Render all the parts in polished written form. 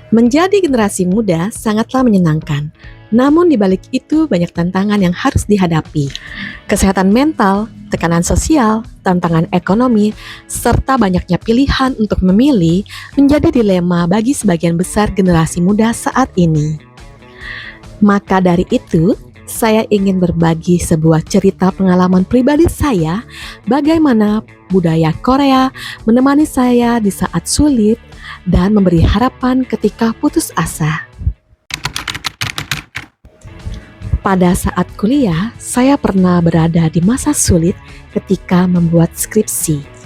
Menjadi generasi muda sangatlah menyenangkan. Namun di balik itu banyak tantangan yang harus dihadapi. Kesehatan mental, tekanan sosial, tantangan ekonomi, serta banyaknya pilihan untuk memilih menjadi dilema bagi sebagian besar generasi muda saat ini. Maka dari itu, saya ingin berbagi sebuah cerita pengalaman pribadi saya bagaimana budaya Korea menemani saya di saat sulit dan memberi harapan ketika putus asa. Pada saat kuliah, saya pernah berada di masa sulit ketika membuat skripsi.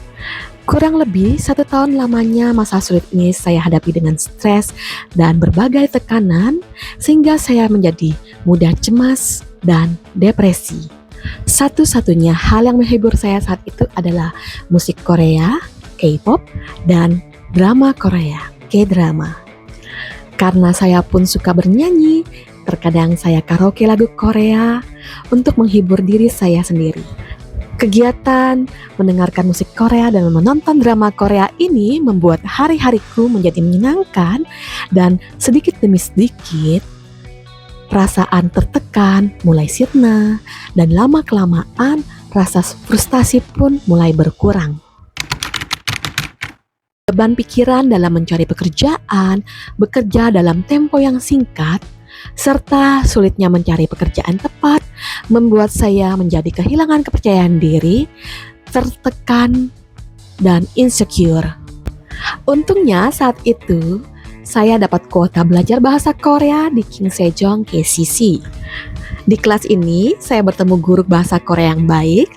Kurang lebih 1 tahun lamanya masa sulit ini saya hadapi dengan stres dan berbagai tekanan, sehingga saya menjadi mudah cemas dan depresi. Satu-satunya hal yang menghibur saya saat itu adalah musik Korea, K-pop, dan drama Korea, K-drama. Karena saya pun suka bernyanyi, terkadang saya karaoke lagu Korea untuk menghibur diri saya sendiri. Kegiatan mendengarkan musik Korea dan menonton drama Korea ini membuat hari-hariku menjadi menyenangkan, dan sedikit demi sedikit perasaan tertekan mulai sirna dan lama-kelamaan rasa frustasi pun mulai berkurang. Beban pikiran dalam mencari pekerjaan, bekerja dalam tempo yang singkat, serta sulitnya mencari pekerjaan tepat membuat saya menjadi kehilangan kepercayaan diri, tertekan, dan insecure. Untungnya saat itu saya dapat kuota belajar bahasa Korea di King Sejong KCC. Di kelas ini saya bertemu guru bahasa Korea yang baik,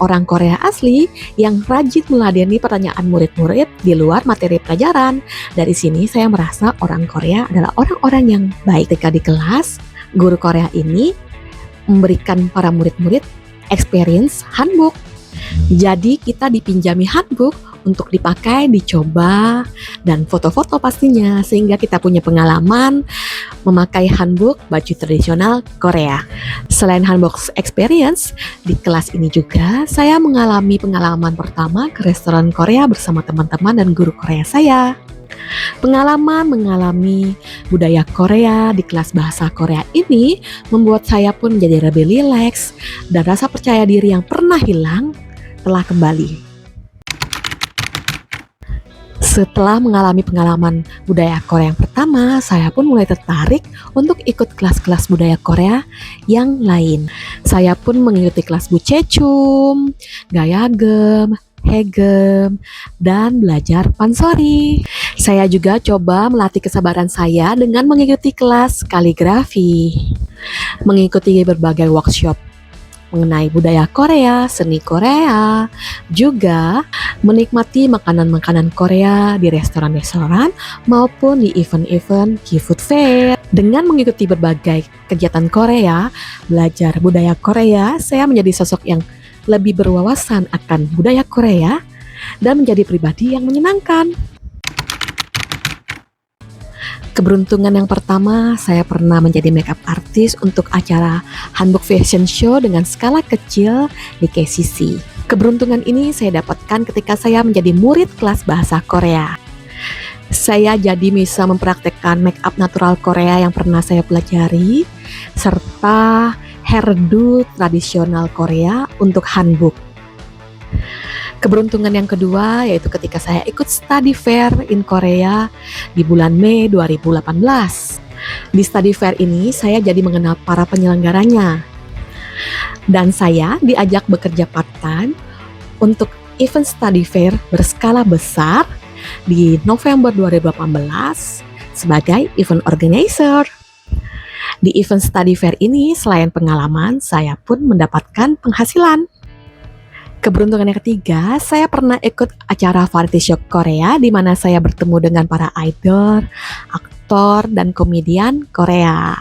orang Korea asli yang rajin meladeni pertanyaan murid-murid di luar materi pelajaran. Dari sini saya merasa orang Korea adalah orang-orang yang baik. Ketika di kelas, guru Korea ini memberikan para murid-murid experience handbook. Jadi kita dipinjami handbook untuk dipakai, dicoba, dan foto-foto pastinya, sehingga kita punya pengalaman memakai handbook baju tradisional Korea. Selain handbook experience, di kelas ini juga saya mengalami pengalaman pertama ke restoran Korea bersama teman-teman dan guru Korea saya. Pengalaman mengalami budaya Korea di kelas bahasa Korea ini membuat saya pun menjadi lebih rileks, dan rasa percaya diri yang pernah hilang telah kembali. Setelah mengalami pengalaman budaya Korea yang pertama, saya pun mulai tertarik untuk ikut kelas-kelas budaya Korea yang lain. Saya pun mengikuti kelas Buchechum, Gayagem, Hegem, dan belajar pansori. Saya juga coba melatih kesabaran saya dengan mengikuti kelas kaligrafi, mengikuti berbagai workshop mengenai budaya Korea, seni Korea, juga menikmati makanan-makanan Korea di restoran-restoran maupun di event-event K-food fair. Dengan mengikuti berbagai kegiatan Korea, belajar budaya Korea, saya menjadi sosok yang lebih berwawasan akan budaya Korea dan menjadi pribadi yang menyenangkan. Keberuntungan yang pertama, saya pernah menjadi makeup artist untuk acara Hanbok Fashion Show dengan skala kecil di KCC. Keberuntungan ini saya dapatkan ketika saya menjadi murid kelas bahasa Korea. Saya jadi bisa mempraktekkan makeup natural Korea yang pernah saya pelajari, serta hairdo tradisional Korea untuk hanbok. Keberuntungan yang kedua yaitu ketika saya ikut study fair in Korea di bulan Mei 2018. Di study fair ini saya jadi mengenal para penyelenggaranya, dan saya diajak bekerja part-time untuk event study fair berskala besar di November 2018 sebagai event organizer. Di event study fair ini, selain pengalaman, saya pun mendapatkan penghasilan. Keberuntungan yang ketiga, saya pernah ikut acara variety show Korea di mana saya bertemu dengan para idol, aktor, dan komedian Korea.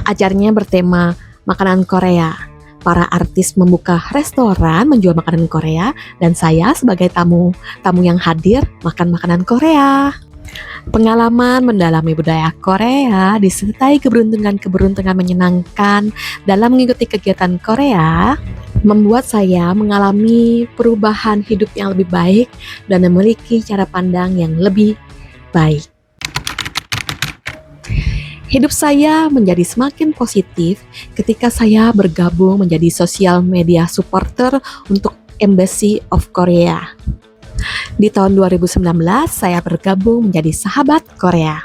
Acaranya bertema makanan Korea. Para artis membuka restoran menjual makanan Korea, dan saya sebagai tamu yang hadir makan makanan Korea. Pengalaman mendalami budaya Korea disertai keberuntungan menyenangkan dalam mengikuti kegiatan Korea membuat saya mengalami perubahan hidup yang lebih baik dan memiliki cara pandang yang lebih baik. Hidup saya menjadi semakin positif ketika saya bergabung menjadi social media supporter untuk Embassy of Korea. Di tahun 2019, saya bergabung menjadi sahabat Korea.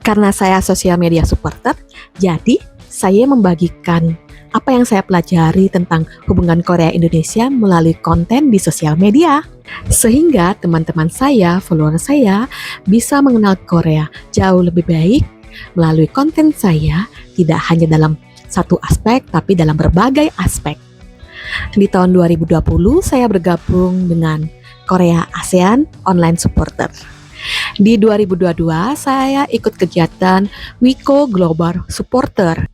Karena saya social media supporter, jadi saya membagikan apa yang saya pelajari tentang hubungan Korea-Indonesia melalui konten di sosial media. Sehingga teman-teman saya, follower saya, bisa mengenal Korea jauh lebih baik melalui konten saya, tidak hanya dalam satu aspek, tapi dalam berbagai aspek. Di tahun 2020, saya bergabung dengan Korea ASEAN Online Supporter. Di 2022, saya ikut kegiatan Wiko Global Supporter.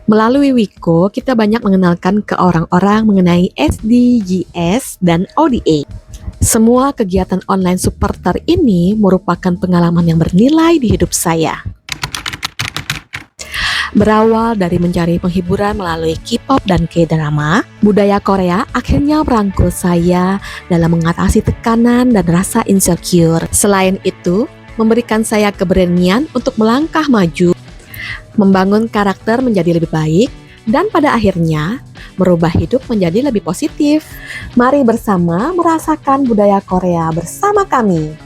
Melalui Wiko, kita banyak mengenalkan ke orang-orang mengenai SDGs dan ODA. Semua kegiatan online supporter ini merupakan pengalaman yang bernilai di hidup saya. Berawal dari mencari penghiburan melalui K-pop dan K-drama, budaya Korea akhirnya merangkul saya dalam mengatasi tekanan dan rasa insecure. Selain itu, memberikan saya keberanian untuk melangkah maju, membangun karakter menjadi lebih baik, dan pada akhirnya merubah hidup menjadi lebih positif. Mari bersama merasakan budaya Korea bersama kami.